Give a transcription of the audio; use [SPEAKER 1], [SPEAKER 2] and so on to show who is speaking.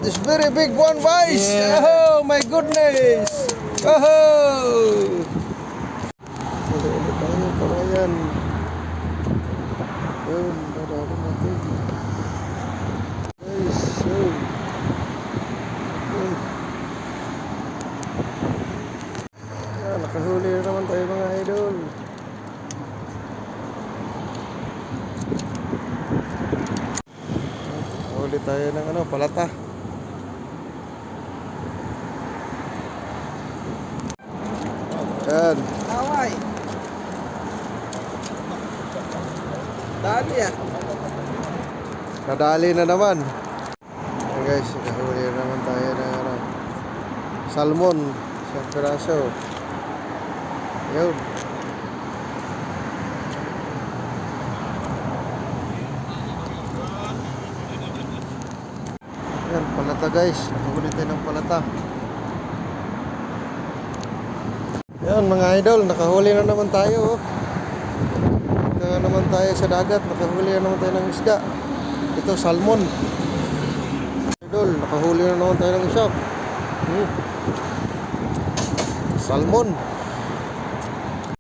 [SPEAKER 1] This very big one, guys.
[SPEAKER 2] Yeah.
[SPEAKER 1] Oh my goodness. Oh. Ulit tayo, kawayan. Yun, marami natin. Guys, yun. Yan, nakahuli na naman tayo mga idol. Huli tayo ng palata. Yan.
[SPEAKER 2] Away. Dali ah.
[SPEAKER 1] Nadali na naman. Yan guys, nakahuli na naman tayo ng salmon. Isang piraso. Yun. Yan, palata guys. Nakahuli tayo ng palata. Yan mga idol, nakahuli na naman tayo. Ito na naman tayo sa dagat. Nakahuli na naman tayo ng isda. Ito, salmon. Idol, nakahuli na naman tayo ng isa. Salmon.